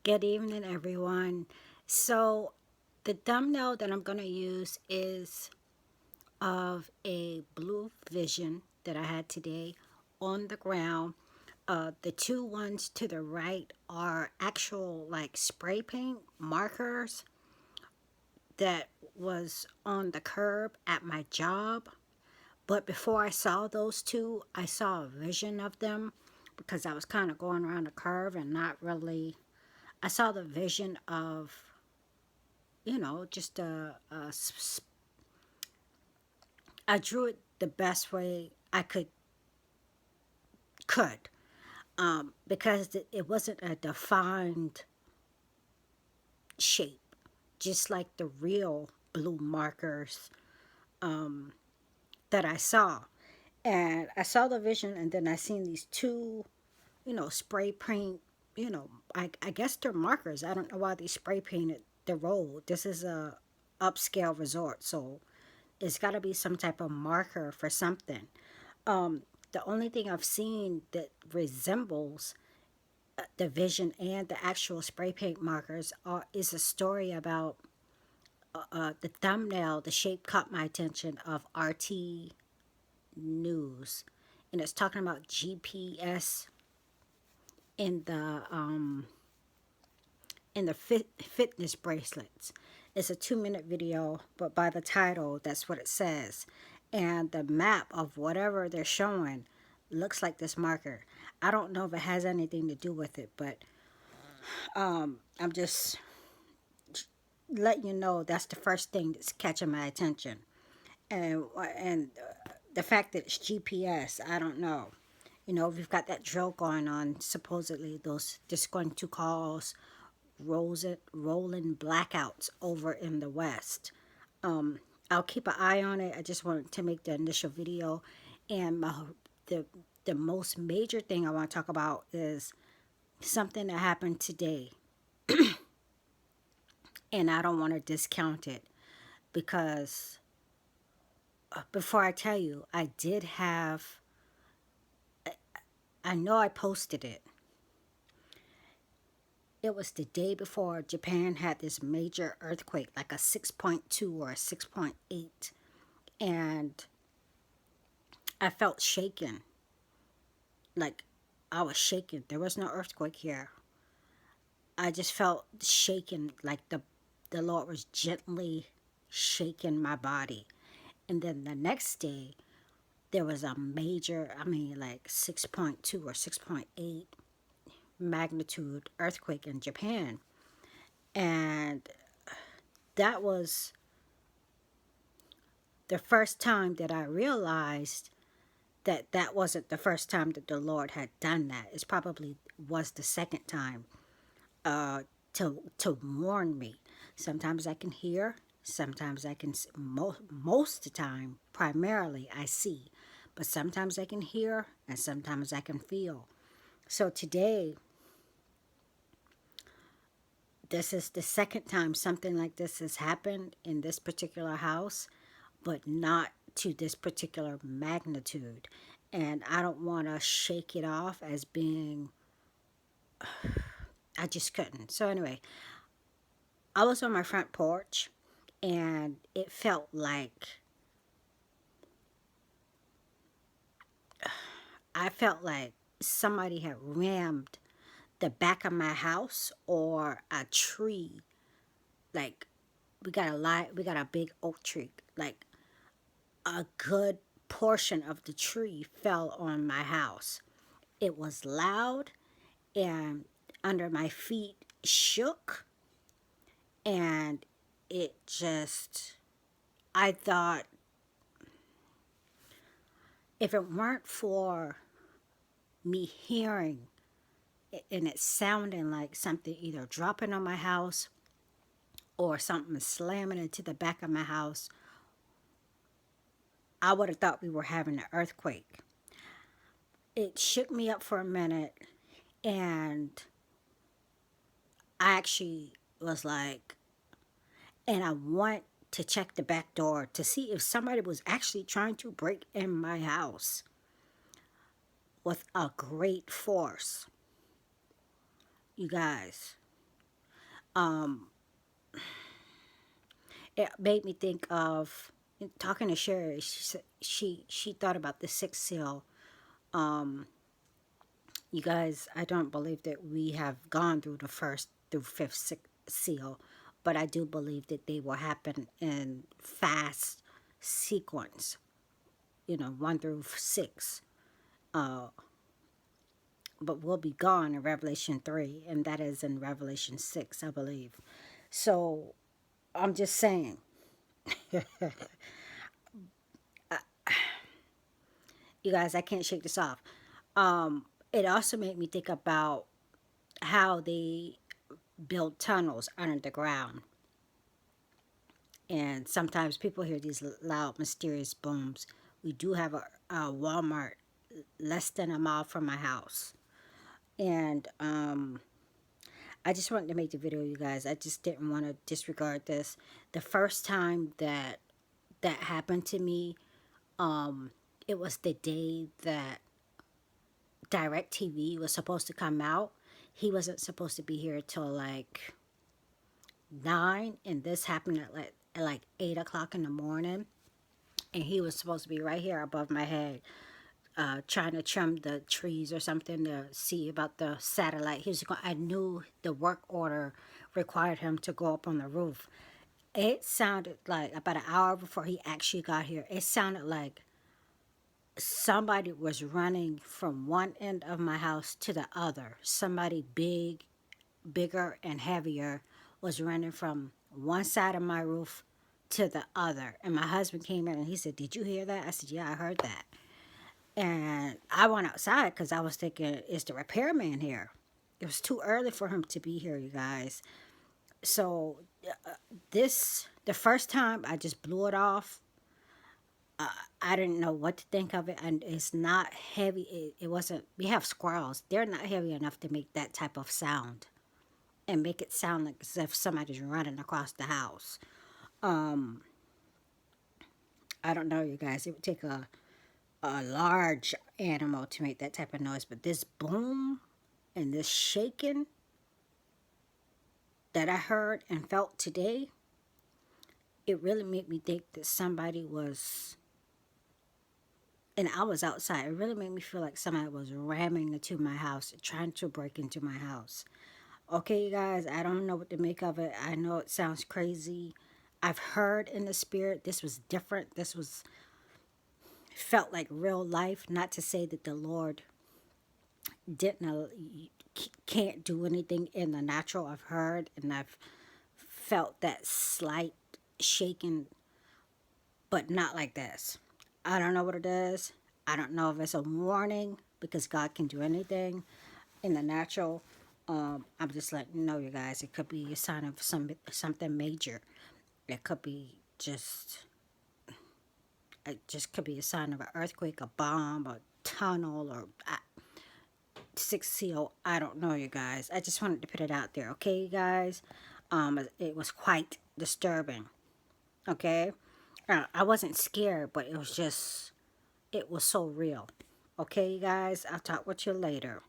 Good evening, everyone. So, the thumbnail that I'm going to use is of a blue vision that I had today on the ground. The two ones to the right are actual like spray paint markers that was on the curb at my job. But before I saw those two, I saw a vision of them because I was kind of going around the curve and not really. I saw the vision of just I drew it the best way I could, because it wasn't a defined shape, just like the real blue markers that I saw. And I saw the vision, and then I seen these two, spray paint. I guess they're markers. I don't know why they spray painted the road. This is a upscale resort, so it's got to be some type of marker for something. The only thing I've seen that resembles the vision and the actual spray paint markers is a story about the thumbnail. The shape caught my attention of RT News, and it's talking about GPS in the fitness bracelets. It's a 2 minute video, but by the title, that's what it says. And the map of whatever they're showing looks like this marker. I don't know if it has anything to do with it, but I'm just letting you know that's the first thing that's catching my attention. And the fact that it's GPS, I don't know. We've got that drill going on. Supposedly, those just going to cause rolling blackouts over in the West. I'll keep an eye on it. I just wanted to make the initial video, and the the most major thing I want to talk about is something that happened today, and I don't want to discount it because before I tell you, I did have. I know I posted it. It was the day before Japan had this major earthquake, like a 6.2 or a 6.8, and I felt shaken. Like I was shaken. There was no earthquake here. I just felt shaken, like the Lord was gently shaking my body. And then the next day, there was a major, like 6.2 or 6.8 magnitude earthquake in Japan. And that was the first time that I realized that that wasn't the first time that the Lord had done that. It probably was the second time, to warn me. Sometimes I can hear, sometimes I can most of the time, primarily I see, but sometimes I can hear and sometimes I can feel. So today, this is the second time something like this has happened in this particular house, but not to this particular magnitude. And I don't want to shake it off as being, I just couldn't. So, anyway, I was on my front porch and it felt like, I felt like somebody had rammed the back of my house or a tree. Like, we got a big oak tree. Like, a good portion of the tree fell on my house. It was loud, and under my feet shook, and it just, I thought, if it weren't for me hearing and it sounding like something either dropping on my house or something slamming into the back of my house, I would have thought we were having an earthquake. It shook me up for a minute, and I actually was like, and I went to check the back door to see if somebody was actually trying to break in my house with a great force. You guys, Um, it made me think of talking to Sherry. She said she thought about the sixth seal. Um, you guys, I don't believe that we have gone through the first through fifth seal, but I do believe that they will happen in fast sequence. You know, 1 through 6. Uh, but we'll be gone in Revelation 3, and that is in Revelation 6, I believe. So I'm just saying, you guys, I can't shake this off. It also made me think about how they build tunnels under the ground. And sometimes people hear these loud, mysterious booms. We do have a Walmart less than a mile from my house. And I just wanted to make the video, you guys. I just didn't want to disregard this. The first time that happened to me, it was the day that DirecTV was supposed to come out. He wasn't supposed to be here till like 9, and this happened at like 8 o'clock in the morning. And he was supposed to be right here above my head, trying to trim the trees or something to see about the satellite. He was going. I knew the work order required him to go up on the roof. It sounded like about an hour before he actually got here. It sounded like somebody was running from one end of my house to the other. Somebody bigger and heavier was running from one side of my roof to the other. And my husband came in and he said, "Did you hear that?" I said, "Yeah, I heard that." And I went outside because I was thinking, is the repairman here? It was too early for him to be here, you guys. So the first time I just blew it off. I didn't know what to think of it, and it's not heavy. It wasn't. We have squirrels. They're not heavy enough to make that type of sound and make it sound like as if somebody's running across the house. Um, I don't know, you guys. It would take a large animal to make that type of noise, but this boom and this shaking that I heard and felt today, it really made me think that somebody was, and I was outside. It really made me feel like somebody was ramming into my house, trying to break into my house. Okay, you guys, I don't know what to make of it. I know it sounds crazy. I've heard in the spirit this was different. This was felt like real life. Not to say that the Lord didn't can't do anything in the natural. I've heard and I've felt that slight shaking, but not like this. I don't know what it is. I don't know if it's a warning because God can do anything in the natural. I'm just letting you know, you guys. It could be a sign of something major. It could be just. It just could be a sign of an earthquake, a bomb, a tunnel, or six seal. I don't know, you guys. I just wanted to put it out there, okay, you guys. It was quite disturbing. Okay, I wasn't scared, but it was so real. Okay, you guys. I'll talk with you later.